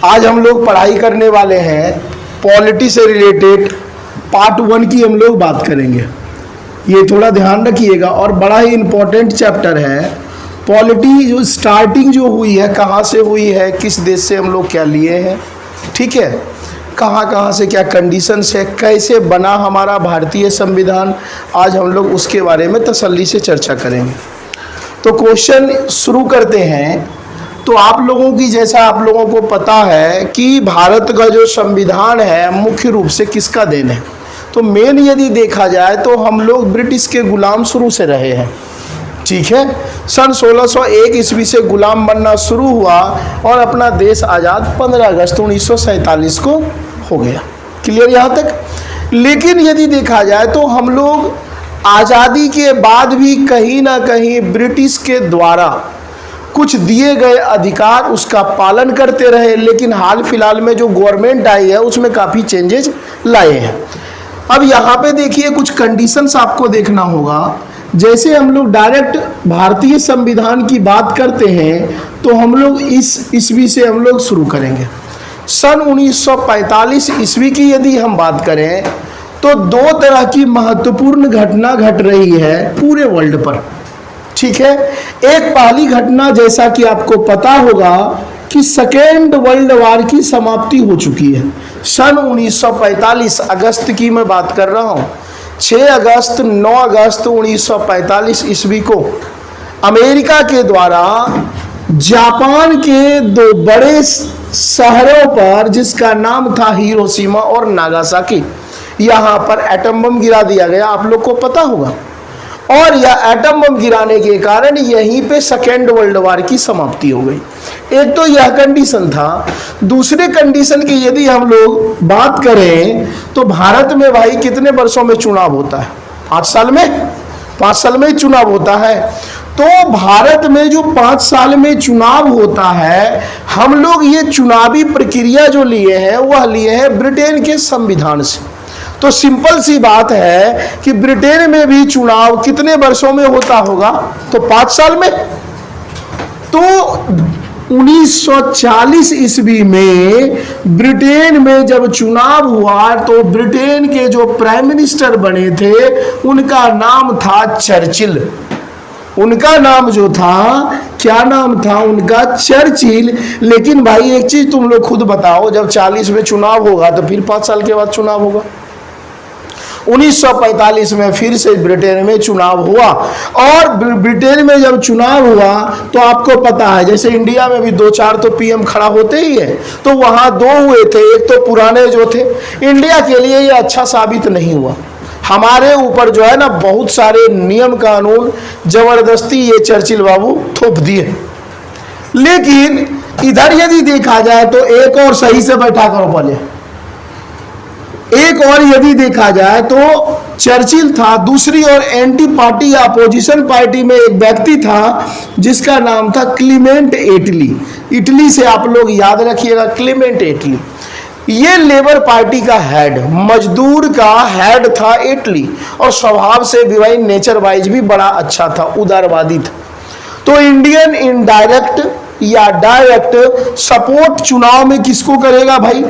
आज हम लोग पढ़ाई करने वाले हैं पॉलिटी से रिलेटेड पार्ट 1 की हम लोग बात करेंगे। ये थोड़ा ध्यान रखिएगा और बड़ा ही इम्पोर्टेंट चैप्टर है। पॉलिटी जो स्टार्टिंग जो हुई है, कहाँ से हुई है, किस देश से हम लोग क्या लिए हैं, ठीक है, कहाँ से क्या कंडीशंस है, कैसे बना हमारा भारतीय संविधान, आज हम लोग उसके बारे में तसल्ली से चर्चा करेंगे। तो क्वेश्चन शुरू करते हैं। तो आप लोगों की, जैसा आप लोगों को पता है कि भारत का जो संविधान है मुख्य रूप से किसका देन है। तो मेन यदि देखा जाए तो हम लोग ब्रिटिश के गुलाम शुरू से रहे हैं, ठीक है। सन 1601 ईस्वी से गुलाम बनना शुरू हुआ और अपना देश आज़ाद 15 अगस्त 1947 को हो गया। क्लियर यहाँ तक। लेकिन यदि देखा जाए तो हम लोग आज़ादी के बाद भी कहीं ना कहीं ब्रिटिश के द्वारा कुछ दिए गए अधिकार उसका पालन करते रहे। लेकिन हाल फिलहाल में जो गवर्नमेंट आई है उसमें काफ़ी चेंजेस लाए हैं। अब यहाँ पे देखिए कुछ कंडीशंस आपको देखना होगा। जैसे हम लोग डायरेक्ट भारतीय संविधान की बात करते हैं तो हम लोग इस ईस्वी से हम लोग शुरू करेंगे। सन 1945 ईस्वी की यदि हम बात करें तो दो तरह की महत्वपूर्ण घटना घट रही है पूरे वर्ल्ड पर, ठीक है। एक पहली घटना, जैसा कि आपको पता होगा कि सेकेंड वर्ल्ड वार की समाप्ति हो चुकी है। सन 1945 अगस्त की मैं बात कर रहा हूँ। 6 अगस्त 9 अगस्त 1945 ईस्वी को अमेरिका के द्वारा जापान के 2 बड़े शहरों पर, जिसका नाम था हिरोशिमा और नागासाकी, यहाँ पर एटम बम गिरा दिया गया। आप लोग को पता होगा। और यह एटम बम गिराने के कारण यहीं पे सेकेंड वर्ल्ड वार की समाप्ति हो गई। एक तो यह कंडीशन था। दूसरे कंडीशन की यदि हम लोग बात करें तो भारत में भाई कितने वर्षों में चुनाव होता है? 5 साल में। 5 साल में चुनाव होता है। तो भारत में जो 5 साल में चुनाव होता है, हम लोग ये चुनावी प्रक्रिया जो लिए हैं वह लिए हैं ब्रिटेन के संविधान से। तो सिंपल सी बात है कि ब्रिटेन में भी चुनाव कितने वर्षों में होता होगा? तो 5 साल में। तो 1940 ईस्वी में ब्रिटेन में जब चुनाव हुआ तो ब्रिटेन के जो प्राइम मिनिस्टर बने थे उनका नाम था चर्चिल। उनका नाम जो था, क्या नाम था उनका? चर्चिल। लेकिन भाई एक चीज तुम लोग खुद बताओ, जब 40 में चुनाव होगा तो फिर 5 साल के बाद चुनाव होगा। 1945 में फिर से ब्रिटेन में चुनाव हुआ। और ब्रिटेन में जब चुनाव हुआ तो आपको पता है, जैसे इंडिया में भी 2-4 तो पीएम खड़ा होते ही है, तो वहाँ 2 हुए थे। एक तो पुराने जो थे, इंडिया के लिए ये अच्छा साबित नहीं हुआ। हमारे ऊपर जो है ना बहुत सारे नियम कानून जबरदस्ती ये चर्चिल बाबू थोप दिए। लेकिन इधर यदि देखा जाए तो एक और सही से बैठा करो पहले। एक और यदि देखा जाए तो चर्चिल था, दूसरी ओर एंटी पार्टी या अपोजिशन पार्टी में एक व्यक्ति था जिसका नाम था क्लीमेंट एटली। इटली से आप लोग याद रखिएगा, क्लीमेंट एटली। ये लेबर पार्टी का हेड, मजदूर का हेड था एटली। और स्वभाव से भी भाई नेचर वाइज भी बड़ा अच्छा था, उदारवादी था। तो इंडियन इनडायरेक्ट या डायरेक्ट सपोर्ट चुनाव में किसको करेगा भाई?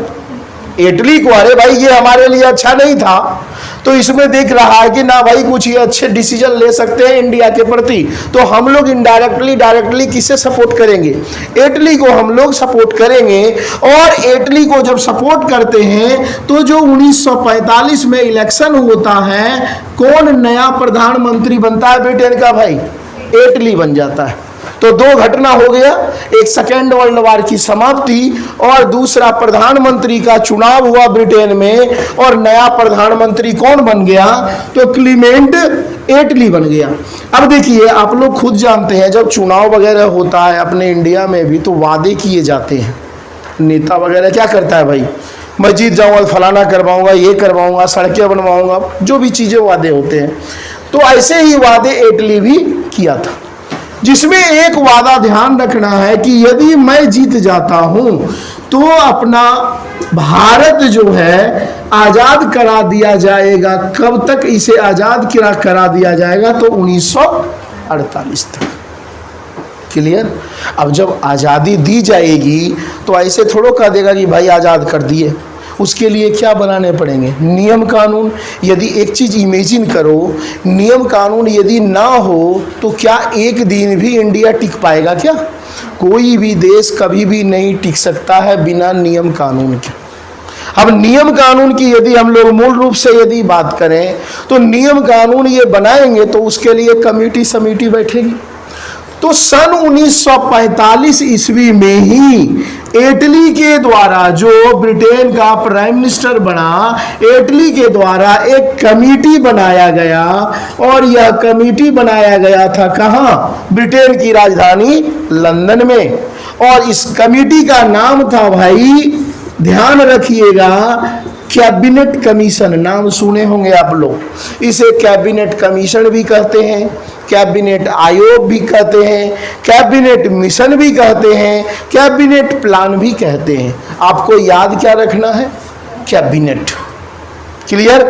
इटली को। अरे भाई ये हमारे लिए अच्छा नहीं था, तो इसमें देख रहा है कि ना भाई कुछ ये अच्छे डिसीजन ले सकते हैं इंडिया के प्रति, तो हम लोग इनडायरेक्टली डायरेक्टली किसे सपोर्ट करेंगे? इटली को हम लोग सपोर्ट करेंगे। और इटली को जब सपोर्ट करते हैं तो जो 1945 में इलेक्शन होता है, कौन नया प्रधानमंत्री बनता है ब्रिटेन का? भाई इटली बन जाता है। तो 2 घटना हो गया, एक सेकेंड वर्ल्ड वार की समाप्ति और दूसरा प्रधानमंत्री का चुनाव हुआ ब्रिटेन में। और नया प्रधानमंत्री कौन बन गया? तो क्लीमेंट एटली बन गया। अब देखिए आप लोग खुद जानते हैं जब चुनाव वगैरह होता है अपने इंडिया में भी तो वादे किए जाते हैं। नेता वगैरह क्या करता है भाई? मैं जीत जाऊंगा फलाना करवाऊंगा, ये करवाऊंगा, सड़कें बनवाऊंगा, जो भी चीजें वादे होते हैं। तो ऐसे ही वादे इटली भी किया था, जिसमें एक वादा ध्यान रखना है कि यदि मैं जीत जाता हूं तो अपना भारत जो है आजाद करा दिया जाएगा। कब तक इसे आजाद करा दिया जाएगा? तो 1948 तक। क्लियर। अब जब आज़ादी दी जाएगी तो ऐसे थोड़ो कह देगा कि भाई आज़ाद कर दिए, उसके लिए क्या बनाने पड़ेंगे, नियम कानून। यदि एक चीज़ इमेजिन करो, नियम कानून यदि ना हो तो क्या एक दिन भी इंडिया टिक पाएगा क्या? कोई भी देश कभी भी नहीं टिक सकता है बिना नियम कानून के। अब नियम कानून की यदि हम लोग मूल रूप से यदि बात करें तो नियम कानून ये बनाएंगे तो उसके लिए कमेटी समिति बैठेगी। तो सन 1945 ईस्वी में ही एटली के द्वारा, जो ब्रिटेन का प्राइम मिनिस्टर बना, एटली के द्वारा एक कमेटी बनाया गया और यह कमेटी बनाया गया था कहाँ? ब्रिटेन की राजधानी लंदन में। और इस कमेटी का नाम था भाई, ध्यान रखिएगा, कैबिनेट कमीशन। नाम सुने होंगे आप लोग। इसे कैबिनेट कमीशन भी कहते हैं, कैबिनेट आयोग भी कहते हैं, कैबिनेट मिशन भी कहते हैं, कैबिनेट प्लान भी कहते हैं। आपको याद क्या रखना है? कैबिनेट। क्लियर।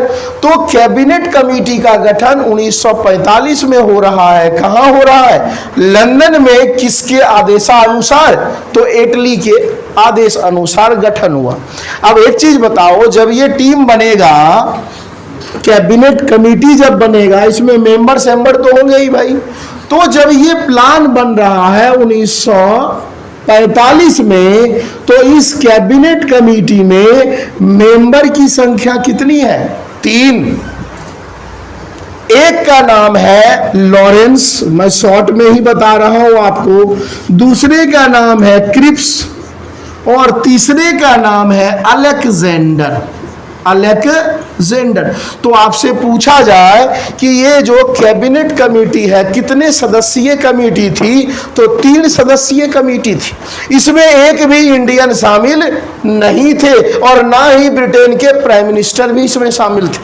तो कैबिनेट कमेटी का गठन 1945 में हो रहा है। कहाँ हो रहा है? लंदन में। किसके आदेशानुसार? तो इटली के आदेश अनुसार गठन हुआ। अब एक चीज बताओ, जब ये टीम बनेगा, कैबिनेट कमेटी जब बनेगा, इसमें मेंबर तो होंगे ही भाई। तो जब ये प्लान बन रहा है 1945 में, तो इस कैबिनेट कमेटी में मेंबर की संख्या कितनी है? 3। एक का नाम है लॉरेंस, मैं शॉर्ट में ही बता रहा हूं आपको। दूसरे का नाम है क्रिप्स और तीसरे का नाम है अलेक्जेंडर। तो आपसे पूछा जाए कि ये जो कैबिनेट कमेटी है कितने सदस्यीय कमेटी थी? तो 3 सदस्यीय कमेटी थी। इसमें एक भी इंडियन शामिल नहीं थे और ना ही ब्रिटेन के प्राइम मिनिस्टर भी इसमें शामिल थे।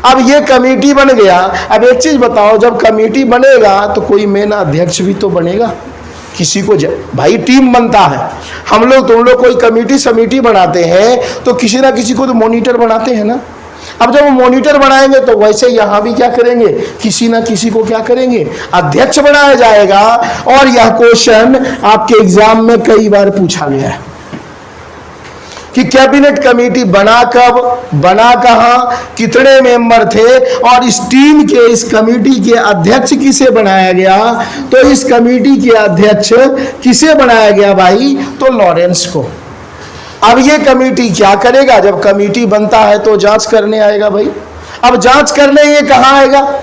अब ये कमेटी बन गया। अब एक चीज बताओ, जब कमेटी बनेगा तो कोई मेन अध्यक्ष भी तो बनेगा। किसी को भाई टीम बनता है, हम लोग तुम लोग कोई कमेटी समिति बनाते हैं तो किसी ना किसी को तो मॉनिटर बनाते हैं ना। अब जब वो मॉनिटर बनाएंगे तो वैसे यहां भी क्या करेंगे, किसी ना किसी को क्या करेंगे, अध्यक्ष बनाया जाएगा। और यह क्वेश्चन आपके एग्जाम में कई बार पूछा गया है कि कैबिनेट कमेटी बना कब, बना कहां, कितने मेंबर थे और इस टीम के, इस कमेटी के अध्यक्ष किसे बनाया गया? तो इस कमेटी के अध्यक्ष किसे बनाया गया भाई? तो लॉरेंस को। अब ये कमेटी क्या करेगा? जब कमेटी बनता है तो जांच करने आएगा भाई। अब जांच करने ये कहां आएगा?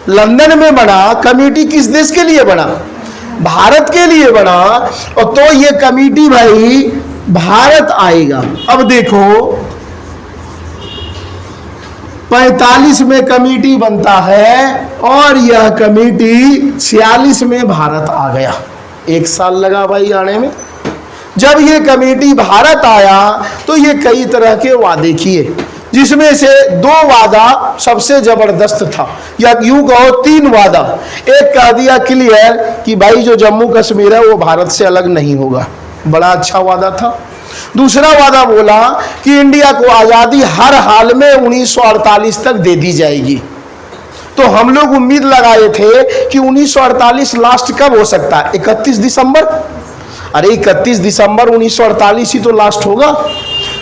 लंदन में बना। कमेटी किस देश के लिए बना? भारत के लिए बना। और तो ये कमेटी भाई भारत आएगा। अब देखो 45 में कमेटी बनता है और यह कमेटी 46 में भारत आ गया। 1 साल लगा भाई आने में। जब ये कमेटी भारत आया तो ये कई तरह के वादे किए, जिसमें से 2 वादा सबसे जबरदस्त था, या यूं कहो 3 वादा। एक कह दिया क्लियर कि भाई जो जम्मू कश्मीर है वो भारत से अलग नहीं होगा, बड़ा अच्छा वादा था। दूसरा वादा बोला कि इंडिया को आज़ादी हर हाल में 1948 तक दे दी जाएगी। तो हम लोग उम्मीद लगाए थे कि 1948 लास्ट कब हो सकता है? 31 दिसंबर। अरे 31 दिसंबर 1948 ही तो लास्ट होगा।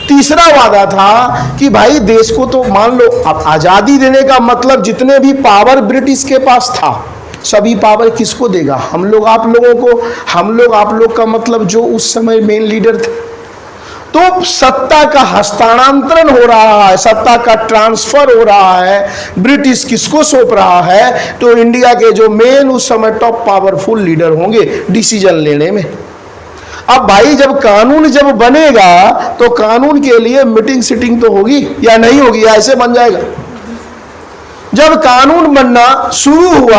तीसरा वादा था कि भाई देश को तो मान लो, अब आज़ादी देने का मतलब जितने भी पावर ब्रिटिश के पास था सभी पावर किसको देगा? हम लोग आप लोगों को। हम लोग आप लोग का मतलब जो उस समय मेन लीडर थे। तो सत्ता का हस्तांतरण हो रहा है, सत्ता का ट्रांसफर हो रहा है। ब्रिटिश किसको सौंप रहा है? तो इंडिया के जो मेन उस समय टॉप पावरफुल लीडर होंगे डिसीजन लेने में। अब भाई जब कानून जब बनेगा तो कानून के लिए मीटिंग सीटिंग तो होगी या नहीं होगी, या ऐसे बन जाएगा? जब कानून बनना शुरू हुआ,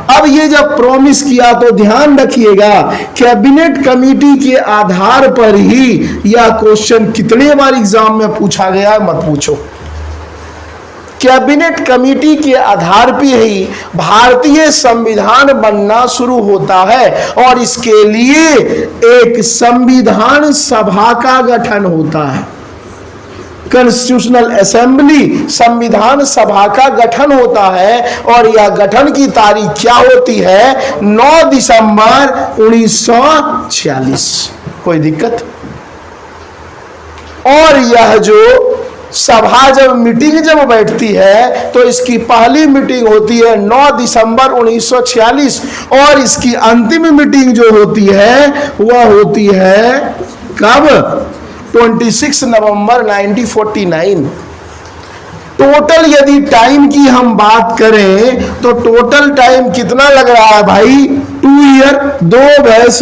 अब ये जब प्रॉमिस किया तो ध्यान रखिएगा, कैबिनेट कमेटी के आधार पर ही यह क्वेश्चन कितने बार एग्जाम में पूछा गया मत पूछो। कैबिनेट कमेटी के आधार पर ही भारतीय संविधान बनना शुरू होता है और इसके लिए एक संविधान सभा का गठन होता है। कॉन्स्टिट्यूशनल असेंबली, संविधान सभा का गठन होता है और यह गठन की तारीख क्या होती है? 9 दिसंबर 1946। कोई दिक्कत? और यह जो सभा जब मीटिंग जब बैठती है तो इसकी पहली मीटिंग होती है 9 दिसंबर 1946 और इसकी अंतिम मीटिंग जो होती है वह होती है कब? 26 नवंबर 1949। टोटल यदि टाइम की हम बात करें तो टोटल टाइम कितना लग रहा है भाई? 2 ईयर, 2 वर्ष,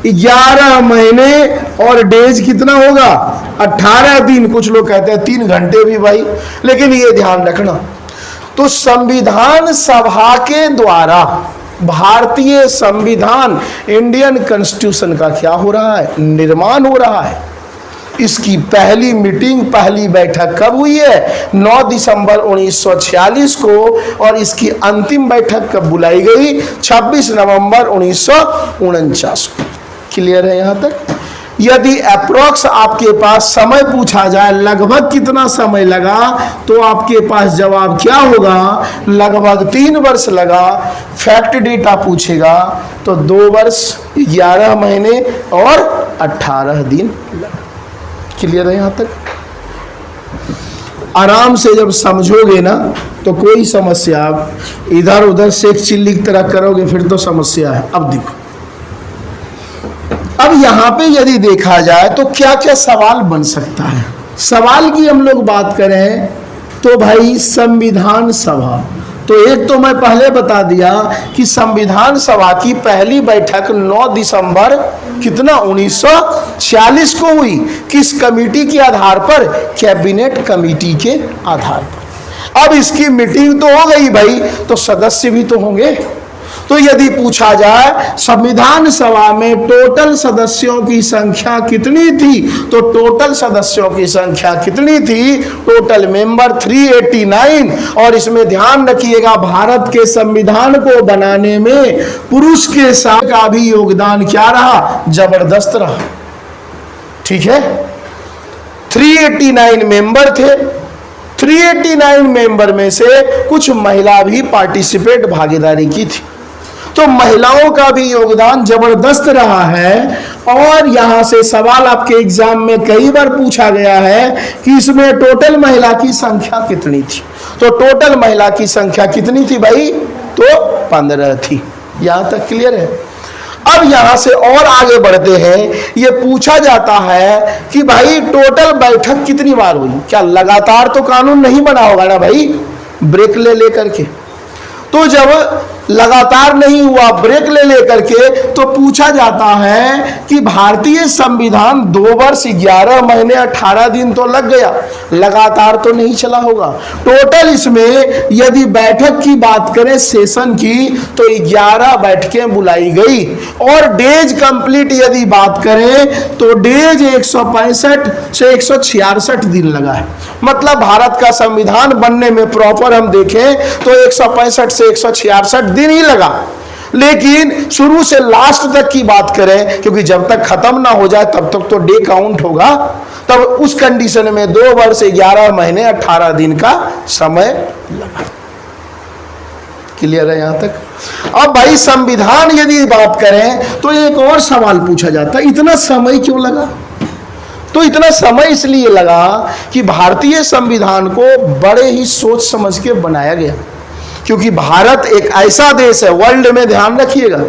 11 महीने और डेज कितना होगा? 18 दिन। कुछ लोग कहते हैं 3 घंटे भी भाई, लेकिन ये ध्यान रखना। तो संविधान सभा के द्वारा भारतीय संविधान, इंडियन कॉन्स्टिट्यूशन का क्या हो रहा है? निर्माण हो रहा है। इसकी पहली मीटिंग, पहली बैठक कब हुई है? 9 दिसंबर 1946 को। और इसकी अंतिम बैठक कब बुलाई गई? 26 नवंबर 1949 को। क्लियर है यहां तक? यदि अप्रोक्स आपके पास समय पूछा जाए लगभग कितना समय लगा, तो आपके पास जवाब क्या होगा? लगभग 3 वर्ष लगा। फैक्ट डेटा पूछेगा तो 2 वर्ष, 11 महीने और 18 दिन लगा। क्लियर है यहां तक? आराम से जब समझोगे ना तो कोई समस्या, आप इधर उधर शेख चिल्ली की तरह करोगे फिर तो समस्या है। अब देखो, अब यहां पे यदि देखा जाए तो क्या क्या सवाल बन सकता है। सवाल की हम लोग बात करें तो भाई संविधान सभा, तो एक तो मैं पहले बता दिया कि संविधान सभा की पहली बैठक 9 दिसंबर कितना 1946 को हुई। किस कमेटी के आधार पर? कैबिनेट कमेटी के आधार पर। अब इसकी मीटिंग तो हो गई भाई, तो सदस्य भी तो होंगे। तो यदि पूछा जाए संविधान सभा में टोटल सदस्यों की संख्या कितनी थी, तो टोटल सदस्यों की संख्या कितनी थी? Total member 389। और इसमें ध्यान रखिएगा भारत के संविधान को बनाने में पुरुष के साथ का भी योगदान क्या रहा? जबरदस्त रहा। ठीक है, 389 मेंबर थे। 389 मेंबर में से कुछ महिला भी पार्टिसिपेट, भागीदारी की थी। तो महिलाओं का भी योगदान जबरदस्त रहा है। और यहां से सवाल आपके एग्जाम में कई बार पूछा गया है कि इसमें टोटल महिला की संख्या कितनी थी। तो टोटल महिला की संख्या कितनी थी भाई? तो 15 थी। यहां तक क्लियर है? अब यहां से और आगे बढ़ते हैं। ये पूछा जाता है कि भाई टोटल बैठक कितनी बार हुई? क्या लगातार तो कानून नहीं बना होगा ना भाई, ब्रेक ले लेकर के। तो जब लगातार नहीं हुआ, ब्रेक ले लेकर के, तो पूछा जाता है कि भारतीय संविधान 2 वर्ष 11 महीने 18 दिन तो लग गया, लगातार तो नहीं चला होगा। टोटल इसमें यदि बैठक की बात करें सेशन की, तो 11 बैठकें बुलाई गई। और डेज कंप्लीट यदि बात करें तो डेज 165 से 166 दिन लगा है। मतलब भारत का संविधान बनने में प्रॉपर हम देखें तो 165 से 166 दिन ही लगा। लेकिन शुरू से लास्ट तक की बात करें, क्योंकि जब तक खत्म ना हो जाए तब तक तो डे काउंट होगा, तब उस कंडीशन में 2 वर्ष 11 महीने 18 दिन का समय लगा। क्लियर है यहां तक? अब भाई संविधान यदि बात करें तो एक और सवाल पूछा जाता है, इतना समय क्यों लगा? तो इतना समय इसलिए लगा कि भारतीय संविधान को बड़े ही सोच समझ के बनाया गया। क्योंकि भारत एक ऐसा देश है, वर्ल्ड में ध्यान रखिएगा,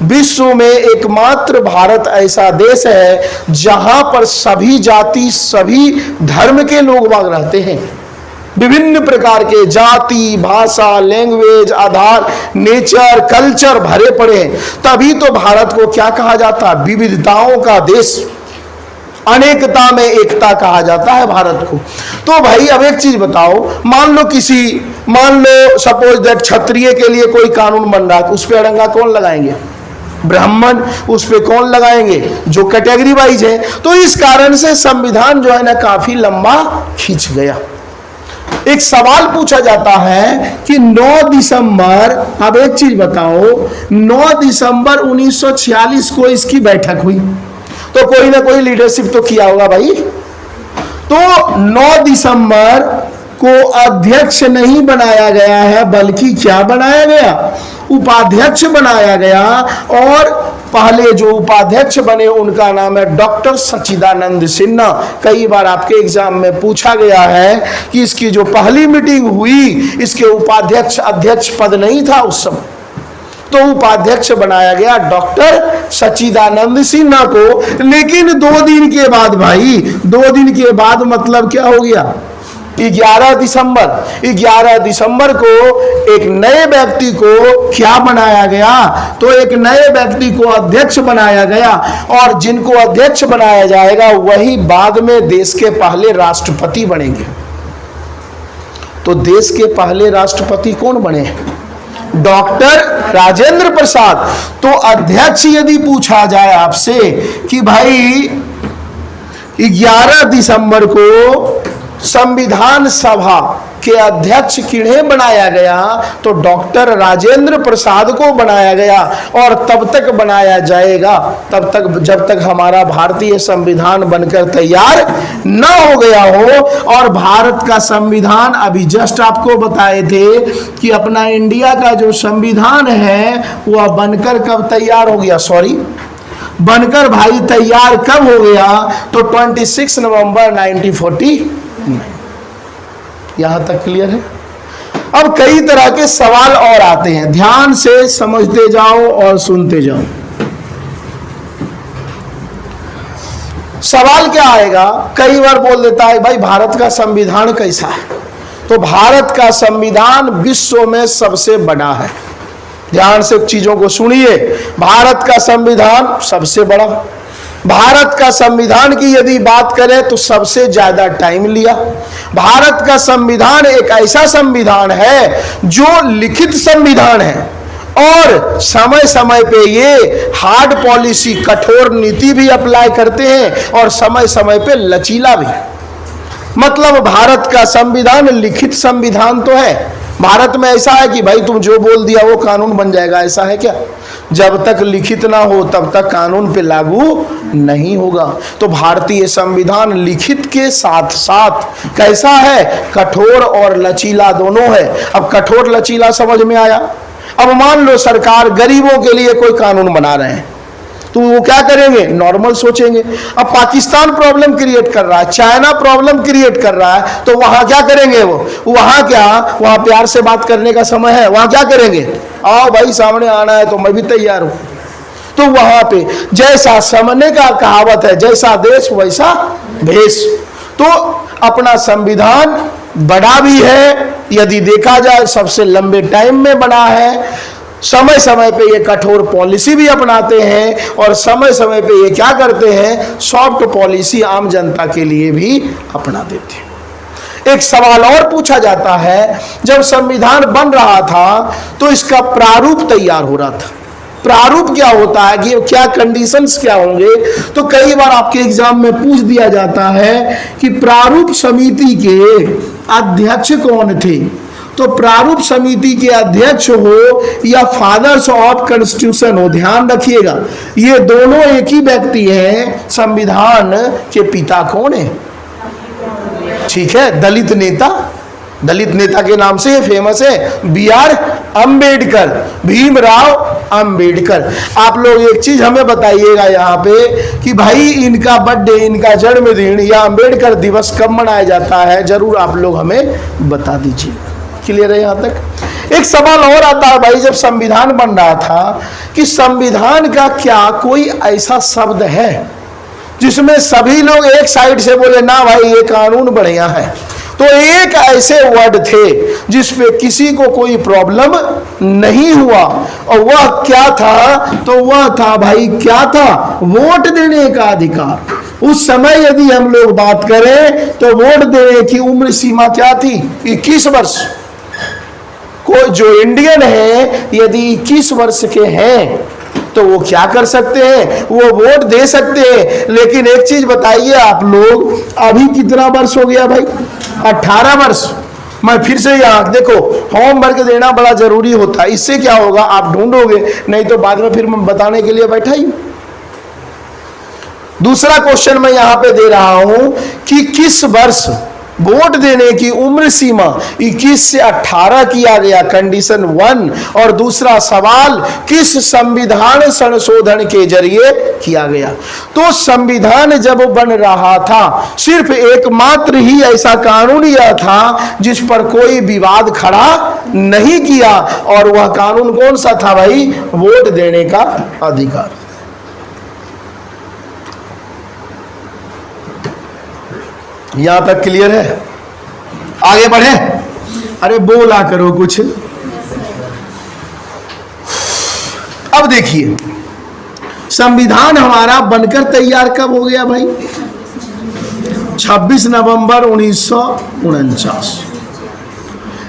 विश्व में एकमात्र भारत ऐसा देश है जहां पर सभी जाति, सभी धर्म के लोग बाग रहते हैं। विभिन्न प्रकार के जाति, भाषा, लैंग्वेज, आधार, नेचर, कल्चर भरे पड़े हैं। तभी तो भारत को क्या कहा जाता है? विविधताओं का देश, अनेकता में एकता कहा जाता है भारत को। तो भाई अब एक चीज बताओ, मान लो सपोज दैट क्षत्रिय के लिए कोई कानून बन रहा है, उस पर अड़ंगा कौन लगाएंगे? ब्राह्मण। उस पे कौन लगाएंगे? जो कैटेगरी वाइज है। तो इस कारण से संविधान जो है ना काफी लंबा खींच गया। एक सवाल पूछा जाता है कि 9 दिसंबर, अब एक चीज बताओ, 9 दिसंबर 1946 को इसकी बैठक हुई, तो कोई ना कोई लीडरशिप तो किया होगा भाई। तो 9 दिसंबर को अध्यक्ष नहीं बनाया गया है, बल्कि क्या बनाया गया, उपाध्यक्ष बनाया गया। और पहले जो उपाध्यक्ष बने उनका नाम है डॉक्टर सच्चिदानंद सिन्हा। कई बार आपके एग्जाम में पूछा गया है कि इसकी जो पहली मीटिंग हुई, इसके उपाध्यक्ष अध्यक्ष पद नहीं था उस समय, तो उपाध्यक्ष बनाया गया डॉक्टर सच्चिदानंद सिन्हा को। लेकिन 2 दिन के बाद भाई, 2 दिन के बाद मतलब क्या हो गया, 11 दिसंबर को एक नए व्यक्ति को क्या बनाया गया, तो एक नए व्यक्ति को अध्यक्ष बनाया गया। और जिनको अध्यक्ष बनाया जाएगा वही बाद में देश के पहले राष्ट्रपति बनेंगे। तो देश के पहले राष्ट्रपति कौन बने, डॉक्टर राजेंद्र प्रसाद। तो अध्यक्ष यदि पूछा जाए आपसे कि भाई 11 दिसंबर को संविधान सभा के अध्यक्ष किन्हें बनाया गया, तो डॉक्टर राजेंद्र प्रसाद को बनाया गया। और तब तक बनाया जाएगा तब तक जब तक हमारा भारतीय संविधान बनकर तैयार न हो गया हो। और भारत का संविधान अभी जस्ट आपको बताए थे कि अपना इंडिया का जो संविधान है वह बनकर कब तैयार हो गया, बनकर भाई तैयार कब हो गया, तो 26 नवंबर 1940। यहां तक क्लियर है। अब कई तरह के सवाल और आते हैं, ध्यान से समझते जाओ और सुनते जाओ। सवाल क्या आएगा, कई बार बोल देता है भाई भारत का संविधान कैसा है, तो भारत का संविधान विश्व में सबसे बड़ा है। ध्यान से चीजों को सुनिए, भारत का संविधान सबसे बड़ा। भारत का संविधान की यदि बात करें तो सबसे ज्यादा टाइम लिया। भारत का संविधान एक ऐसा संविधान है जो लिखित संविधान है और समय समय पे ये हार्ड पॉलिसी, कठोर नीति भी अप्लाई करते हैं और समय समय पे लचीला भी। मतलब भारत का संविधान लिखित संविधान तो है। भारत में ऐसा है कि भाई तुम जो बोल दिया वो कानून बन जाएगा, ऐसा है क्या? जब तक लिखित ना हो तब तक कानून पे लागू नहीं होगा। तो भारतीय संविधान लिखित के साथ साथ कैसा है, कठोर और लचीला दोनों है। अब कठोर लचीला समझ में आया। अब मान लो सरकार गरीबों के लिए कोई कानून बना रहे हैं, तो वो क्या करेंगे, नॉर्मल सोचेंगे। अब पाकिस्तान प्रॉब्लम क्रिएट कर रहा है, चाइना प्रॉब्लम क्रिएट कर रहा है, तो वहां क्या करेंगे, वो वहां क्या, वहां प्यार से बात करने का समय है, वहां क्या करेंगे, आओ भाई सामने आना है तो मैं भी तैयार हूं। तो वहां पे जैसा समझने का कहावत है, जैसा देश वैसा भेष। तो अपना संविधान बड़ा भी है, यदि देखा जाए सबसे लंबे टाइम में बना है। समय समय पे ये कठोर पॉलिसी भी अपनाते हैं और समय समय पे ये क्या करते हैं, सॉफ्ट पॉलिसी आम जनता के लिए भी अपना देते हैं। एक सवाल और पूछा जाता है, जब संविधान बन रहा था तो इसका प्रारूप तैयार हो रहा था। प्रारूप क्या होता है कि क्या कंडीशंस क्या होंगे, तो कई बार आपके एग्जाम में पूछ दिया जाता है कि प्रारूप समिति के अध्यक्ष कौन थे। तो प्रारूप समिति के अध्यक्ष हो या फादर्स ऑफ कॉन्स्टिट्यूशन हो, ध्यान रखिएगा ये दोनों एक ही व्यक्ति हैं। संविधान के पिता कौन है, ठीक है, दलित नेता के नाम से फेमस है BR अंबेडकर, भीमराव अंबेडकर। आप लोग एक चीज हमें बताइएगा यहाँ पे कि भाई इनका बर्थडे, इनका जन्मदिन या अंबेडकर दिवस कब मनाया जाता है, जरूर आप लोग हमें बता दीजिए। क्लियर है यहाँ तक? एक सवाल और आता है भाई, जब संविधान बन रहा था कि संविधान का क्या कोई ऐसा शब्द है जिसमें सभी लोग एक साइड से बोले ना भाई ये कानून बढ़िया है। तो एक ऐसे वर्ड थे जिसपे किसी को कोई प्रॉब्लम नहीं हुआ, और वह क्या था, तो वह था भाई, क्या था, वोट देने का अधिकार। उस समय यदि हम लोग बात करें तो वोट देने की उम्र सीमा क्या थी, 21 वर्ष। कोई जो इंडियन है यदि 21 वर्ष के हैं तो वो क्या कर सकते हैं, वो वोट दे सकते हैं। लेकिन एक चीज बताइए आप लोग, अभी कितना वर्ष हो गया भाई, 18 वर्ष। मैं फिर से यहाँ देखो, होमवर्क देना बड़ा जरूरी होता है। इससे क्या होगा, आप ढूंढोगे, नहीं तो बाद में फिर मैं बताने के लिए बैठा ही। दूसरा क्वेश्चन मैं यहां पे दे रहा हूं कि किस वर्ष वोट देने की उम्र सीमा 21 से 18 किया गया, कंडीशन 1। और दूसरा सवाल, किस संविधान संशोधन के जरिए किया गया। तो संविधान जब बन रहा था सिर्फ एकमात्र ही ऐसा कानून यह था जिस पर कोई विवाद खड़ा नहीं किया, और वह कानून कौन सा था भाई? वोट देने का अधिकार। यहां तक क्लियर है? आगे बढ़े? अरे बोला करो कुछ। अब देखिए, संविधान हमारा बनकर तैयार कब हो गया भाई? 26 नवंबर 1949।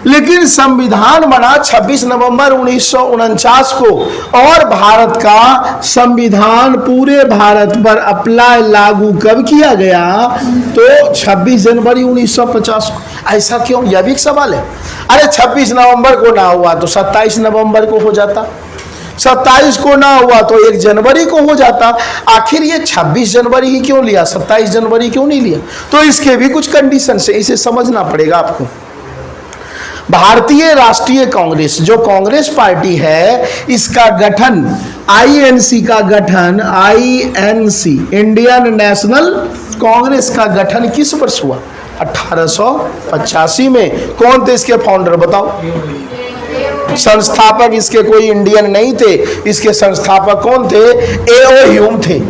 लेकिन संविधान बना 26 नवंबर 1949 को, और भारत का संविधान पूरे भारत पर अप्लाई लागू कब किया गया? तो 26 जनवरी 1950 को। ऐसा क्यों? यह भी एक सवाल है। अरे 26 नवंबर को ना हुआ तो 27 नवंबर को हो जाता, 27 को ना हुआ तो 1 जनवरी को हो जाता। आखिर ये 26 जनवरी ही क्यों लिया, 27 जनवरी क्यों नहीं लिया? तो इसके भी कुछ कंडीशन है, इसे समझना पड़ेगा आपको। भारतीय राष्ट्रीय कांग्रेस जो कांग्रेस पार्टी है, इसका गठन आईएनसी का गठन, आईएनसी इंडियन नेशनल कांग्रेस का गठन किस वर्ष हुआ? 1885 में। कौन थे इसके फाउंडर बताओ? संस्थापक इसके कोई इंडियन नहीं थे, इसके संस्थापक कौन थे? ए.ओ. ह्यूम थे।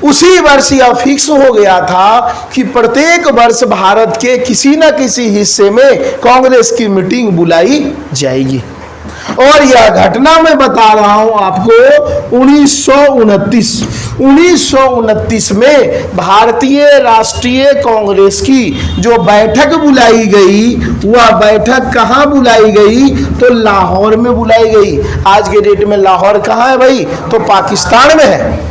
उसी वर्ष यह फिक्स हो गया था कि प्रत्येक वर्ष भारत के किसी न किसी हिस्से में कांग्रेस की मीटिंग बुलाई जाएगी। और यह घटना मैं बता रहा हूं आपको 1929 में भारतीय राष्ट्रीय कांग्रेस की जो बैठक बुलाई गई, वह बैठक कहां बुलाई गई? तो लाहौर में बुलाई गई। आज के डेट में लाहौर कहां है भाई? तो पाकिस्तान में है।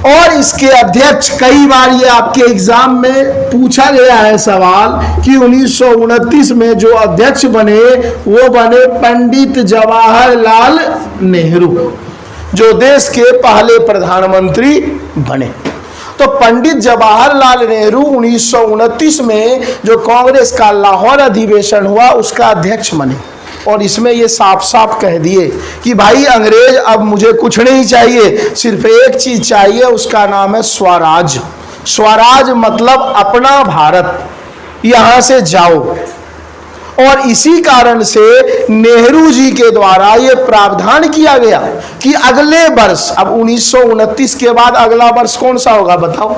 और इसके अध्यक्ष, कई बार ये आपके एग्जाम में पूछा गया है सवाल कि 1929 में जो अध्यक्ष बने वो बने पंडित जवाहरलाल नेहरू, जो देश के पहले प्रधानमंत्री बने। तो पंडित जवाहरलाल नेहरू 1929 में जो कांग्रेस का लाहौर अधिवेशन हुआ उसका अध्यक्ष बने। और इसमें ये साफ साफ कह दिए कि भाई अंग्रेज अब मुझे कुछ नहीं चाहिए, सिर्फ एक चीज चाहिए, उसका नाम है स्वराज। स्वराज मतलब अपना भारत, यहां से जाओ। और इसी कारण से नेहरू जी के द्वारा ये प्रावधान किया गया कि अगले वर्ष, अब 1929 के बाद अगला वर्ष कौन सा होगा बताओ?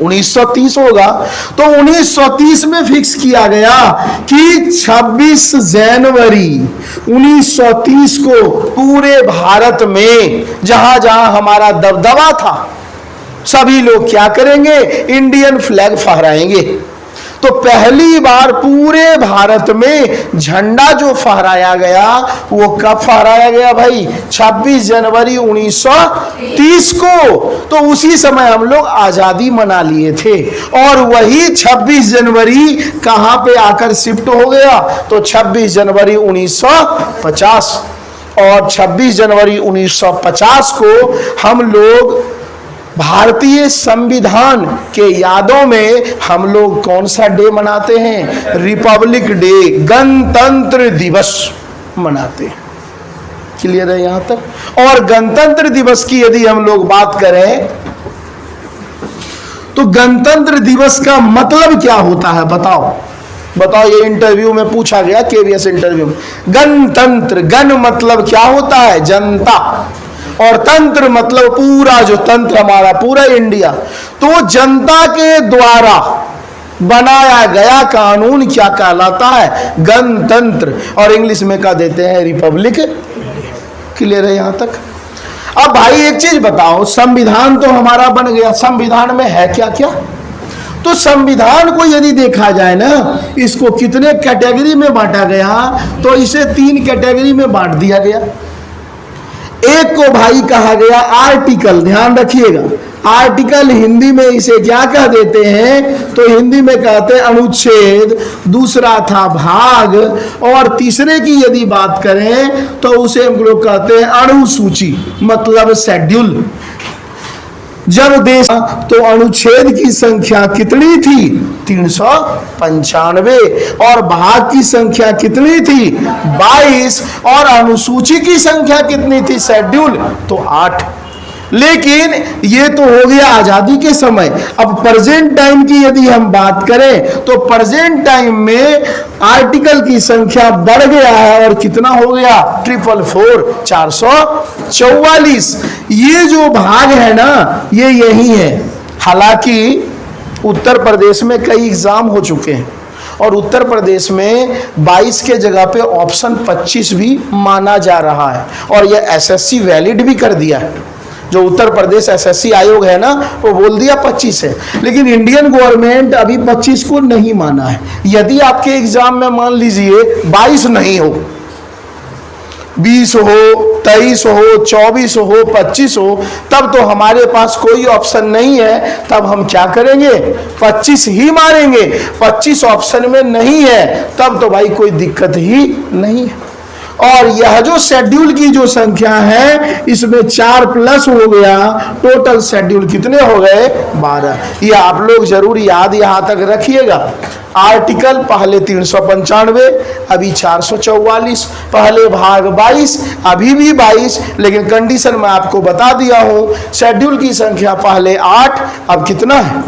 1930 होगा। तो 1930 में फिक्स किया गया कि 26 जनवरी 1930 को पूरे भारत में जहां जहां हमारा दबदबा था सभी लोग क्या करेंगे? इंडियन फ्लैग फहराएंगे। तो पहली बार पूरे भारत में झंडा जो फहराया गया वो कब फहराया गया भाई? 26 जनवरी 1930 को। तो उसी समय हम लोग आजादी मना लिए थे। और वही 26 जनवरी कहां पे आकर शिफ्ट हो गया? तो 26 जनवरी 1950। और 26 जनवरी 1950 को हम लोग भारतीय संविधान के यादों में हम लोग कौन सा डे मनाते हैं? रिपब्लिक डे, गणतंत्र दिवस मनाते हैं। क्लियर है यहां तक? और गणतंत्र दिवस की यदि हम लोग बात करें तो गणतंत्र दिवस का मतलब क्या होता है बताओ? बताओ, ये इंटरव्यू में पूछा गया, केवीएस इंटरव्यू में। गणतंत्र, गण मतलब क्या होता है? जनता, और तंत्र मतलब पूरा, जो तंत्र हमारा पूरा इंडिया। तो जनता के द्वारा बनाया गया कानून क्या कहलाता है? गणतंत्र। और इंग्लिश में कह देते हैं रिपब्लिक। क्लियर है यहां तक? अब भाई एक चीज बताओ, संविधान तो हमारा बन गया, संविधान में है क्या क्या? तो संविधान को यदि देखा जाए ना, इसको कितने कैटेगरी में बांटा गया? तो इसे 3 कैटेगरी में बांट दिया गया। एक को भाई कहा गया आर्टिकल, ध्यान रखिएगा। आर्टिकल हिंदी में इसे क्या कह देते हैं? तो हिंदी में कहते हैं अनुच्छेद। दूसरा था भाग, और तीसरे की यदि बात करें तो उसे हम लोग कहते हैं अनुसूची, मतलब शेड्यूल। जब देश तो अनुच्छेद की संख्या कितनी थी? 395। और भाग की संख्या कितनी थी? 22। और अनुसूची की संख्या कितनी थी? शेड्यूल तो 8। लेकिन ये तो हो गया आजादी के समय। अब प्रेजेंट टाइम की यदि हम बात करें तो प्रेजेंट टाइम में आर्टिकल की संख्या बढ़ गया है और कितना हो गया? 444, 444। ये जो भाग है ना, ये यही है। हालांकि उत्तर प्रदेश में कई एग्जाम हो चुके हैं और उत्तर प्रदेश में 22 के जगह पे ऑप्शन 25 भी माना जा रहा है और यह एसएससी वैलिड भी कर दिया है। जो उत्तर प्रदेश एसएससी आयोग है ना, वो बोल दिया 25 है, लेकिन इंडियन गवर्नमेंट अभी 25 को नहीं माना है। यदि आपके एग्जाम में मान लीजिए 22 नहीं हो, 20 हो, 23 हो, 24 हो, 25 हो, तब तो हमारे पास कोई ऑप्शन नहीं है। तब हम क्या करेंगे? 25 ही मारेंगे। 25 ऑप्शन में नहीं है तब तो भाई कोई दिक्कत ही नहीं है। और यह जो शेड्यूल की जो संख्या है, इसमें 4 प्लस हो गया, टोटल शेड्यूल कितने हो गए? 12। ये आप लोग जरूर याद यहां तक रखिएगा। आर्टिकल पहले 395, अभी 444, पहले भाग 22, अभी भी 22, लेकिन कंडीशन मैं आपको बता दिया हूं। शेड्यूल की संख्या पहले 8, अब कितना है?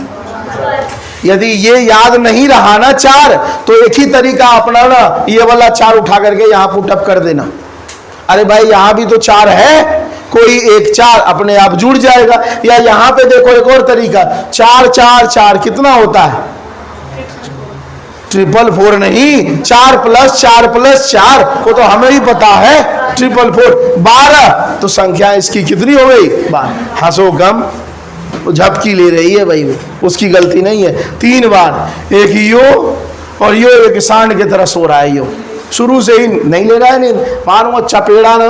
यदि ये याद नहीं रहा ना 4, तो एक ही तरीका अपनाना, ये वाला 4 उठा करके यहां पुटअप कर देना। अरे भाई यहां भी तो 4 है, कोई एक 4 अपने आप जुड़ जाएगा। या यहां पे देखो एक और तरीका, 4 4 4 कितना होता है? 444 नहीं, 4 प्लस 4 प्लस 4, वो तो हमें ही पता है, 444, 12। तो संख्या इसकी कितनी हो गई? 12। हंसो कम, वो झपकी ले रही है भाई, वो उसकी गलती नहीं है। 3 बार, एक यो और यो एक सांड की तरह सो रहा है। यो शुरू से ही नहीं ले रहा है, नहीं मानो चपेड़ा ना।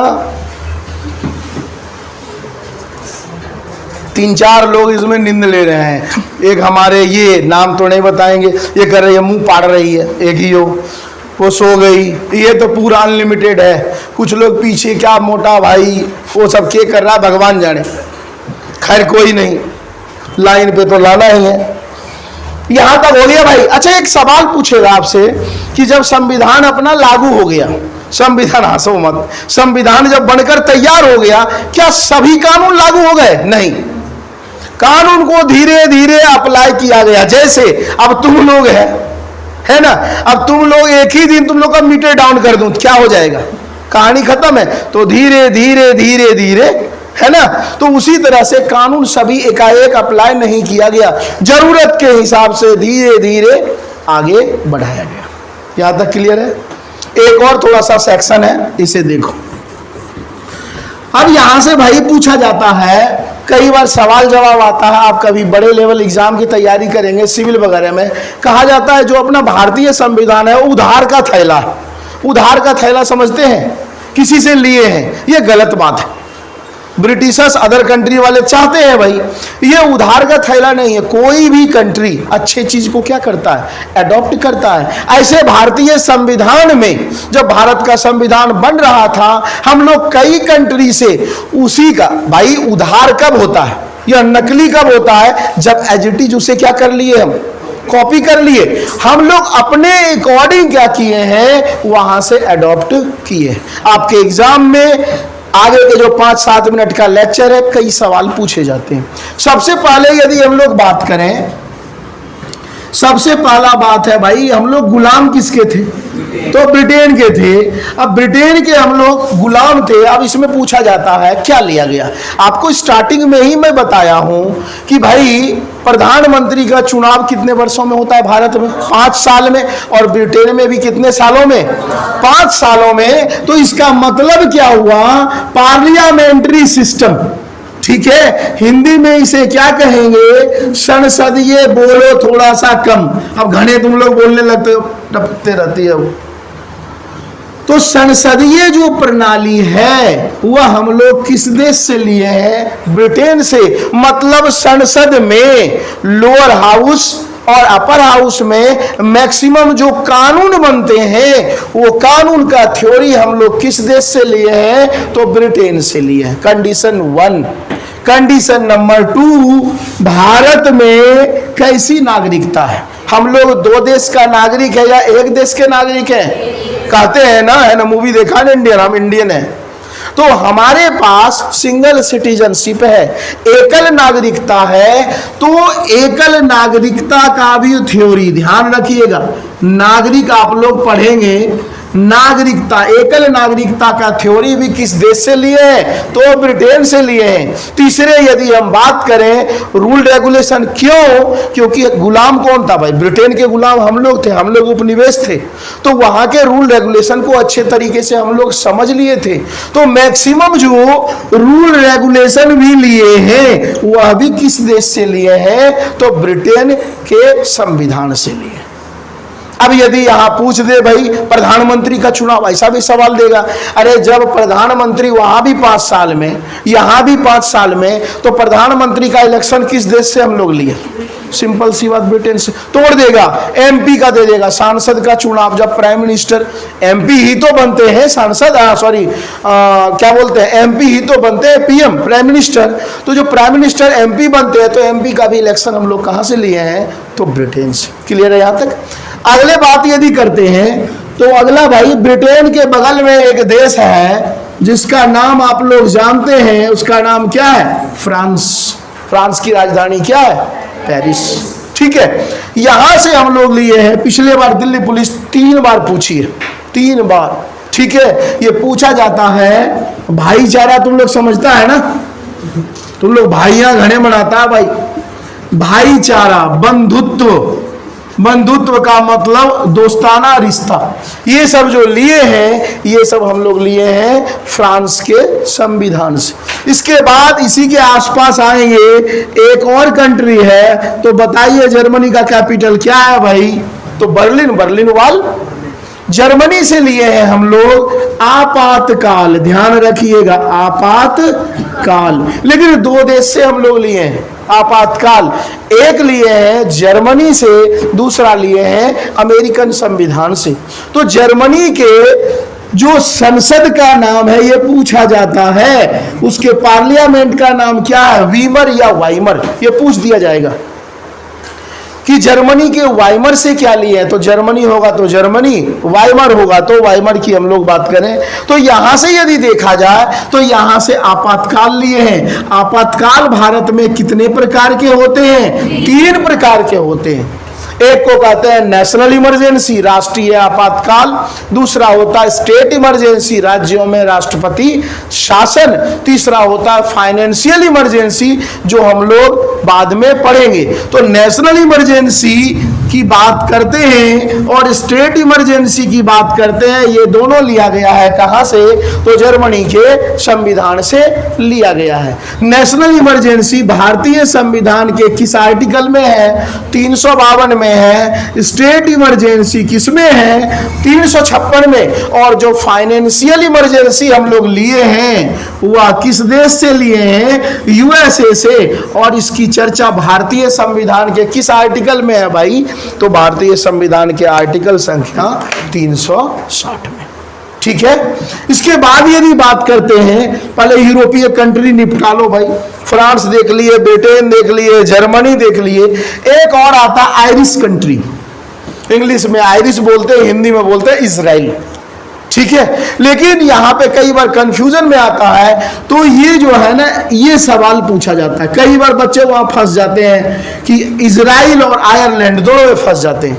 3-4 लोग इसमें नींद ले रहे हैं। एक हमारे, ये नाम तो नहीं बताएंगे, ये कर रही है, मुंह पाड़ रही है। एक यो वो सो गई। ये तो पूरा अनलिमिटेड है। कुछ लोग पीछे क्या मोटा भाई वो सब क्या कर रहा है भगवान जाने। खैर कोई नहीं, लाइन पे तो लाना ही है। यहां तक हो गया भाई। अच्छा, एक सवाल पूछेगा आपसे कि जब संविधान अपना लागू हो गया, संविधान, हंसो मत, संविधान जब बनकर तैयार हो गया, क्या सभी कानून लागू हो गए? नहीं, कानून को धीरे धीरे अप्लाई किया गया। जैसे अब तुम लोग है ना, अब तुम लोग एक ही दिन तुम लोग का मीटर डाउन कर दूं, क्या हो जाएगा? कहानी खत्म है। तो धीरे धीरे धीरे धीरे, है ना, तो उसी तरह से कानून सभी एकाएक अप्लाई नहीं किया गया, जरूरत के हिसाब से धीरे धीरे आगे बढ़ाया गया। यहां तक क्लियर है? एक और थोड़ा सा सेक्शन है, इसे देखो। अब यहां से भाई पूछा जाता है, कई बार सवाल जवाब आता है, आप कभी बड़े लेवल एग्जाम की तैयारी करेंगे सिविल वगैरह में, कहा जाता है जो अपना भारतीय संविधान है वो उधार का थैला है। उधार का थैला समझते हैं, किसी से लिए हैं, ये गलत बात है। ब्रिटिशर्स अदर कंट्री वाले चाहते हैं भाई, ये उधार का थैला नहीं है। कोई भी कंट्री अच्छे चीज को क्या करता है? अडॉप्ट करता है। ऐसे भारतीय संविधान में जब भारत का संविधान बन रहा था, हम लोग कई कंट्री से उसी का, भाई उधार कब होता है या नकली कब होता है? जब एज इट इज उसे क्या कर लिए, हम कॉपी कर लिए। हम लोग अपने अकॉर्डिंग क्या किए हैं, वहां से अडॉप्ट किए। आपके एग्जाम में आगे के जो 5-7 मिनट का लेक्चर है, कई सवाल पूछे जाते हैं। सबसे पहले यदि हम लोग बात करें, सबसे पहला बात है भाई, हम लोग गुलाम किसके थे? तो ब्रिटेन के थे। अब ब्रिटेन के हम लोग गुलाम थे। अब इसमें पूछा जाता है क्या लिया गया। आपको स्टार्टिंग में ही मैं बताया हूं कि भाई प्रधानमंत्री का चुनाव कितने वर्षों में होता है भारत में? 5 साल में। और ब्रिटेन में भी कितने सालों में? 5 सालों में। तो इसका मतलब क्या हुआ? पार्लियामेंट्री सिस्टम, ठीक है, हिंदी में इसे क्या कहेंगे? संसदीय। बोलो थोड़ा सा कम, अब घने तुम लोग बोलने लगते हो, टपकते रहती है वो। तो संसदीय जो प्रणाली है वह हम लोग किस देश से लिए हैं? ब्रिटेन से। मतलब संसद में लोअर हाउस और अपर हाउस में मैक्सिमम जो कानून बनते हैं, वो कानून का थ्योरी हम लोग किस देश से लिए हैं? तो ब्रिटेन से लिए हैं। कंडीशन 1, कंडीशन नंबर 2, भारत में कैसी नागरिकता है? हम लोग 2 देश का नागरिक है या 1 देश के नागरिक है? कहते हैं ना, है ना, मूवी देखा ना इंडियन, हम इंडियन है। तो हमारे पास सिंगल सिटीजनशिप है, एकल नागरिकता है। तो एकल नागरिकता का भी थ्योरी ध्यान रखिएगा, नागरिक आप लोग पढ़ेंगे, नागरिकता, एकल नागरिकता का थ्योरी भी किस देश से लिए हैं? तो ब्रिटेन से लिए हैं। तीसरे यदि हम बात करें रूल रेगुलेशन, क्यों? क्योंकि गुलाम कौन था भाई? ब्रिटेन के गुलाम हम लोग थे, हम लोग उपनिवेश थे, तो वहां के रूल रेगुलेशन को अच्छे तरीके से हम लोग समझ लिए थे। तो मैक्सिमम जो रूल रेगुलेशन भी लिए हैं वह भी किस देश से लिए हैं? तो ब्रिटेन के संविधान से लिए। अब यदि यहां पूछ दे भाई प्रधानमंत्री का चुनाव, ऐसा भी सवाल देगा, अरे जब प्रधानमंत्री वहां भी 5 साल में, यहां भी 5 साल में, तो प्रधानमंत्री का इलेक्शन किस देश से हम लोग लिए? सिंपल सी बात, ब्रिटेन से। तोड़ देगा, एमपी का दे देगा, सांसद का चुनाव जब प्राइम मिनिस्टर, एमपी ही तो बनते हैं सांसद, क्या बोलते हैं, एमपी ही तो बनते हैं पीएम, प्राइम मिनिस्टर। तो जो प्राइम मिनिस्टर एमपी बनते हैं, तो एमपी का भी इलेक्शन हम लोग कहां से लिए हैं? तो ब्रिटेन से। क्लियर है यहां तक? अगले बात यदि करते हैं तो अगला भाई, ब्रिटेन के बगल में एक देश है जिसका नाम आप लोग जानते हैं, उसका नाम क्या है? फ्रांस। फ्रांस की राजधानी क्या है? पेरिस। ठीक है, यहां से हम लोग लिए हैं। पिछले बार दिल्ली पुलिस 3 बार पूछी है, 3 बार। ठीक है, ये पूछा जाता है, भाईचारा तुम लोग समझता है ना, तुम लोग भाइयां घने बनाता है भाई, भाईचारा, बंधुत्व, बंधुत्व का मतलब दोस्ताना रिश्ता, ये सब जो लिए हैं, ये सब हम लोग लिए हैं फ्रांस के संविधान से। इसके बाद इसी के आसपास आएंगे, एक और कंट्री है, तो बताइए जर्मनी का कैपिटल क्या है भाई? तो बर्लिन, बर्लिन वॉल। जर्मनी से लिए हैं हम लोग आपातकाल, ध्यान रखिएगा, आपातकाल। लेकिन 2 देश से हम लोग लिए हैं आपातकाल, एक लिए हैं जर्मनी से, दूसरा लिए हैं अमेरिकन संविधान से। तो जर्मनी के जो संसद का नाम है, ये पूछा जाता है, उसके पार्लियामेंट का नाम क्या है? वीमर या वाइमर, ये पूछ दिया जाएगा कि जर्मनी के वाइमर से क्या लिए है? तो जर्मनी होगा तो जर्मनी, वाइमर होगा तो वाइमर की हम लोग बात करें। तो यहां से यदि देखा जाए तो यहां से आपातकाल लिए हैं। आपातकाल भारत में कितने प्रकार के होते हैं? 3 प्रकार के होते हैं। एक को कहते हैं नेशनल इमरजेंसी, राष्ट्रीय आपातकाल। दूसरा होता है स्टेट इमरजेंसी, राज्यों में राष्ट्रपति शासन। तीसरा होता है फाइनेंशियल इमरजेंसी, जो हम लोग बाद में पढ़ेंगे। तो नेशनल इमरजेंसी की बात करते हैं और स्टेट इमरजेंसी की बात करते हैं, ये दोनों लिया गया है कहां से? तो जर्मनी के संविधान से लिया गया है। नेशनल इमरजेंसी भारतीय संविधान के किस आर्टिकल में है? 352 में है। स्टेट इमरजेंसी किसमें है? 356 में। और जो फाइनेंशियल इमरजेंसी हम लोग लिए हैं वह किस देश से लिए हैं? यूएसए से। और इसकी चर्चा भारतीय संविधान के किस आर्टिकल में है भाई? तो भारतीय संविधान के आर्टिकल संख्या 360 में। ठीक है, इसके बाद यदि बात करते हैं, पहले यूरोपीय कंट्री निपटा लो भाई, फ्रांस देख लिए, ब्रिटेन देख लिए, जर्मनी देख लिए। एक और आता आयरिश कंट्री, इंग्लिश में आयरिश बोलते हैं, हिंदी में बोलते हैं इजराइल। ठीक है, लेकिन यहां पे कई बार कंफ्यूजन में आता है, तो ये जो है ना, ये सवाल पूछा जाता है, कई बार बच्चे वहां फंस जाते हैं कि इजराइल और आयरलैंड दोनों में फंस जाते हैं।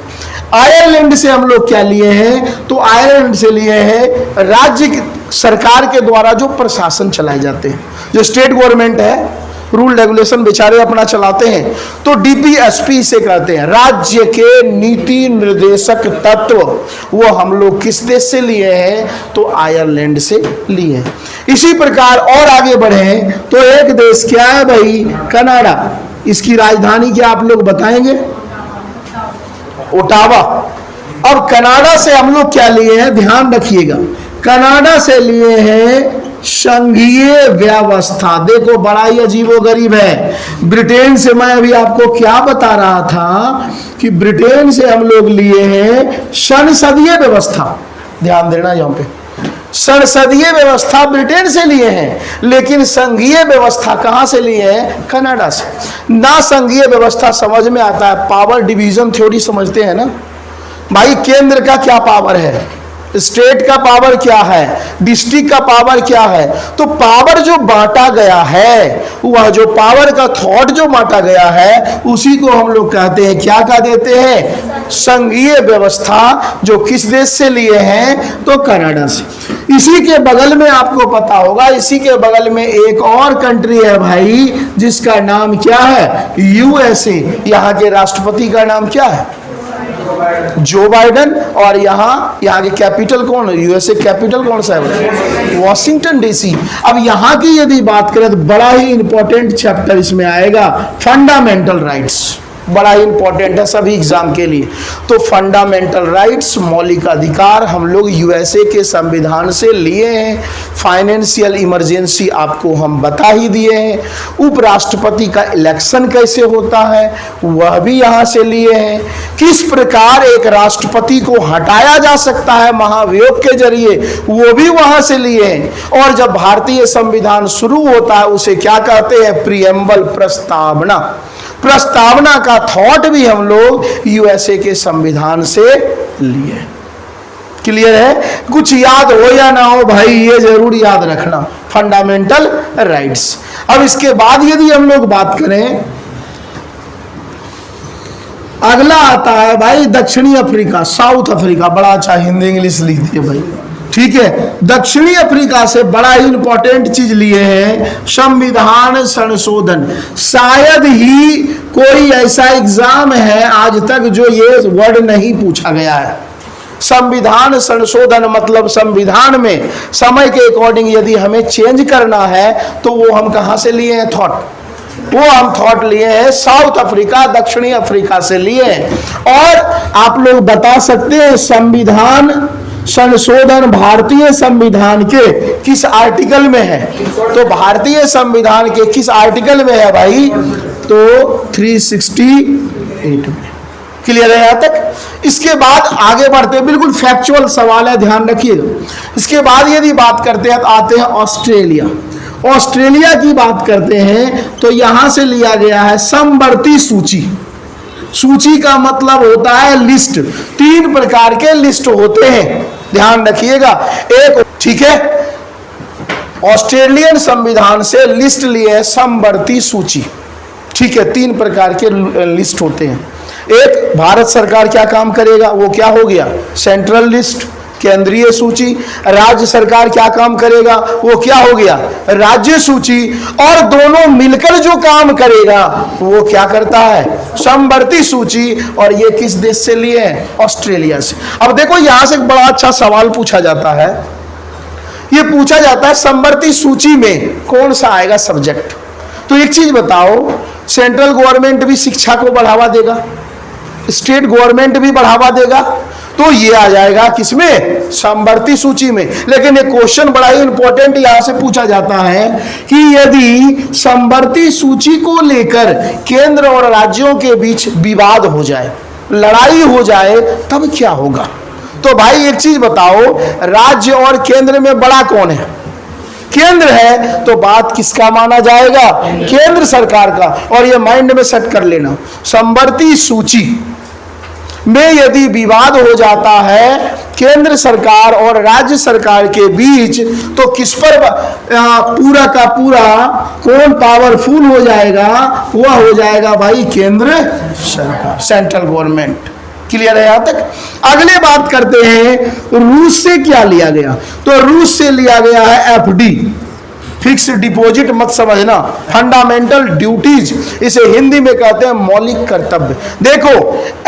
आयरलैंड से हम लोग क्या लिए हैं? तो आयरलैंड से लिए हैं राज्य सरकार के द्वारा जो प्रशासन चलाए जाते हैं, जो स्टेट गवर्नमेंट है, रूल रेगुलेशन बेचारे अपना चलाते हैं, तो डीपीएसपी से कहते हैं, राज्य के नीति निर्देशक तत्व। वो हम लोग किस देश से लिए हैं? तो आयरलैंड से लिए हैं। इसी प्रकार और आगे बढ़े तो एक देश क्या है भाई? कनाडा। इसकी राजधानी क्या आप लोग बताएंगे? ओटावा। अब कनाडा से हम लोग क्या लिए हैं? ध्यान रखिएगा, कनाडा से लिए हैं संघीय व्यवस्था। देखो बड़ा ही अजीबोगरीब है। ब्रिटेन से मैं अभी आपको क्या बता रहा था कि ब्रिटेन से हम लोग लिए हैं संसदीय व्यवस्था। ध्यान देना यहाँ पे, संसदीय व्यवस्था ब्रिटेन से लिए हैं, लेकिन संघीय व्यवस्था कहां से लिए हैं? कनाडा से। ना संघीय व्यवस्था समझ में आता है, पावर डिवीजन थ्योरी समझते हैं ना भाई, केंद्र का क्या पावर है, स्टेट का पावर क्या है, डिस्ट्रिक्ट का पावर क्या है। तो पावर जो बांटा गया है, वह जो पावर का थॉट जो बांटा गया है, उसी को हम लोग कहते हैं, क्या कह देते हैं? संघीय व्यवस्था। जो किस देश से लिए हैं? तो कनाडा से। इसी के बगल में आपको पता होगा, इसी के बगल में एक और कंट्री है भाई, जिसका नाम क्या है? यूएसए। यहाँ के राष्ट्रपति का नाम क्या है? Joe Biden. और यहाँ के कैपिटल कौन है? यूएसए कैपिटल कौन सा है? Washington DC. अब यहाँ की यदि बात करें तो बड़ा ही इंपॉर्टेंट चैप्टर इसमें आएगा, फंडामेंटल राइट्स। बड़ा ही इंपॉर्टेंट है सभी एग्जाम के लिए। तो फंडामेंटल राइट्स, मौलिक अधिकार, हम लोग यूएसए के संविधान से लिए हैं। फाइनेंशियल इमरजेंसी आपको हम बता ही दिए हैं। उपराष्ट्रपति का इलेक्शन कैसे होता है, वह भी यहाँ से लिए हैं। किस प्रकार एक राष्ट्रपति को हटाया जा सकता है महाभियोग के जरिए, वो भी वहाँ से लिए हैं। और जब भारतीय संविधान शुरू होता है, उसे क्या कहते हैं? प्रीएम्बल, प्रस्तावना। प्रस्तावना का थॉट भी हम लोग यूएसए के संविधान से लिए। क्लियर है? कुछ याद हो या ना हो भाई, ये जरूर याद रखना, फंडामेंटल राइट्स। अब इसके बाद यदि हम लोग बात करें, अगला आता है भाई दक्षिणी अफ्रीका, साउथ अफ्रीका। बड़ा अच्छा हिंदी इंग्लिश लिख दिए भाई, ठीक है। दक्षिणी अफ्रीका से बड़ा ही इंपॉर्टेंट चीज लिए हैं, संविधान संशोधन। शायद ही कोई ऐसा एग्जाम है आज तक जो ये वर्ड नहीं पूछा गया है। संविधान संशोधन मतलब संविधान में समय के अकॉर्डिंग यदि हमें चेंज करना है, तो वो हम कहां से लिए हैं? थॉट। वो हम थॉट लिए हैं साउथ अफ्रीका, दक्षिणी अफ्रीका से लिए हैं। और आप लोग बता सकते हैं संविधान संशोधन भारतीय संविधान के किस आर्टिकल में है? तो भारतीय संविधान के किस आर्टिकल में है भाई? तो 368 में। क्लियर है यहां तक? इसके बाद आगे बढ़ते हैं, बिल्कुल फैक्चुअल सवाल है, ध्यान रखिएगा। इसके बाद यदि बात करते हैं तो आते हैं ऑस्ट्रेलिया। ऑस्ट्रेलिया की बात करते हैं तो यहां से लिया गया है समवर्ती सूची। सूची का मतलब होता है लिस्ट। 3 प्रकार के लिस्ट होते हैं, ध्यान रखिएगा। एक, ठीक है, ऑस्ट्रेलियन संविधान से लिस्ट लिए समवर्ती सूची, ठीक है। 3 प्रकार के लिस्ट होते हैं। एक, भारत सरकार क्या काम करेगा, वो क्या हो गया? सेंट्रल लिस्ट, केंद्रीय सूची। राज्य सरकार क्या काम करेगा, वो क्या हो गया? राज्य सूची। और दोनों मिलकर जो काम करेगा वो क्या करता है? समवर्ती सूची। और ये किस देश से लिए हैं? ऑस्ट्रेलिया से। अब देखो यहां से एक बड़ा अच्छा सवाल पूछा जाता है, ये पूछा जाता है समवर्ती सूची में कौन सा आएगा सब्जेक्ट। तो एक चीज बताओ, सेंट्रल गवर्नमेंट भी शिक्षा को बढ़ावा देगा, स्टेट गवर्नमेंट भी बढ़ावा देगा, तो ये आ जाएगा किसमें? समवर्ती सूची में। लेकिन एक क्वेश्चन बड़ा ही इंपॉर्टेंट यहां से पूछा जाता है कि यदि समवर्ती सूची को लेकर केंद्र और राज्यों के बीच विवाद हो जाए, लड़ाई हो जाए, तब क्या होगा? तो भाई एक चीज बताओ, राज्य और केंद्र में बड़ा कौन है? केंद्र है, तो बात किसका माना जाएगा? केंद्र सरकार का। और ये माइंड में सेट कर लेना, समवर्ती सूची में यदि विवाद हो जाता है केंद्र सरकार और राज्य सरकार के बीच, तो किस पर पूरा का पूरा कौन पावरफुल हो जाएगा? वह हो जाएगा भाई केंद्र सरकार, सेंट्रल गवर्नमेंट। क्लियर है यहां तक? अगले बात करते हैं रूस से क्या लिया गया। तो रूस से लिया गया है एफडी, फिक्स डिपॉजिट मत समझना, फंडामेंटल ड्यूटीज, इसे हिंदी में कहते हैं मौलिक कर्तव्य। देखो,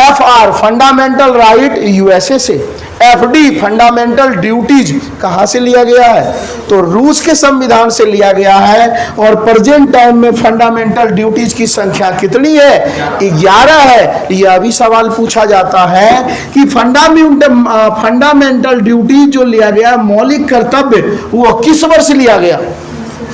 एफआर फंडामेंटल राइट यूएसए से, एफडी फंडामेंटल ड्यूटीज कहां से लिया गया है? तो रूस के संविधान से लिया गया है। और प्रेजेंट टाइम में फंडामेंटल ड्यूटीज की संख्या कितनी है? 11 है। यह भी सवाल पूछा जाता है कि फंडामेंटल ड्यूटीज जो लिया गया मौलिक कर्तव्य, वो किस वर्ष लिया गया?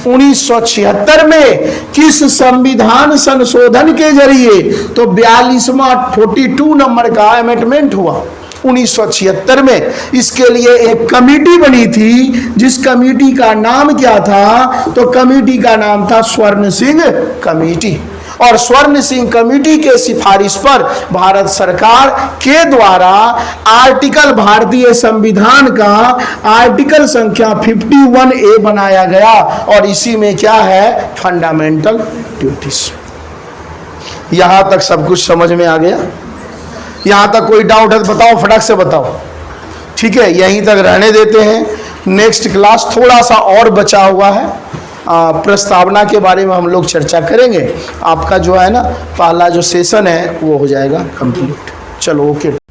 1976 में। किस संविधान संशोधन के जरिए? तो 42वां 42 नंबर का अमेंडमेंट हुआ। 1976 में इसके लिए एक कमेटी बनी थी, जिस कमेटी का नाम क्या था? तो कमेटी का नाम था स्वर्ण सिंह कमेटी। और स्वर्ण सिंह कमेटी के सिफारिश पर भारत सरकार के द्वारा आर्टिकल, भारतीय संविधान का आर्टिकल संख्या 51A बनाया गया और इसी में क्या है? Fundamental duties. यहां तक सब कुछ समझ में आ गया? यहां तक कोई डाउट है तो बताओ, फटाक से बताओ। ठीक है, यहीं तक रहने देते हैं। नेक्स्ट क्लास थोड़ा सा और बचा हुआ है, प्रस्तावना के बारे में हम लोग चर्चा करेंगे। आपका जो है ना पहला जो सेशन है वो हो जाएगा कंप्लीट। चलो ओके।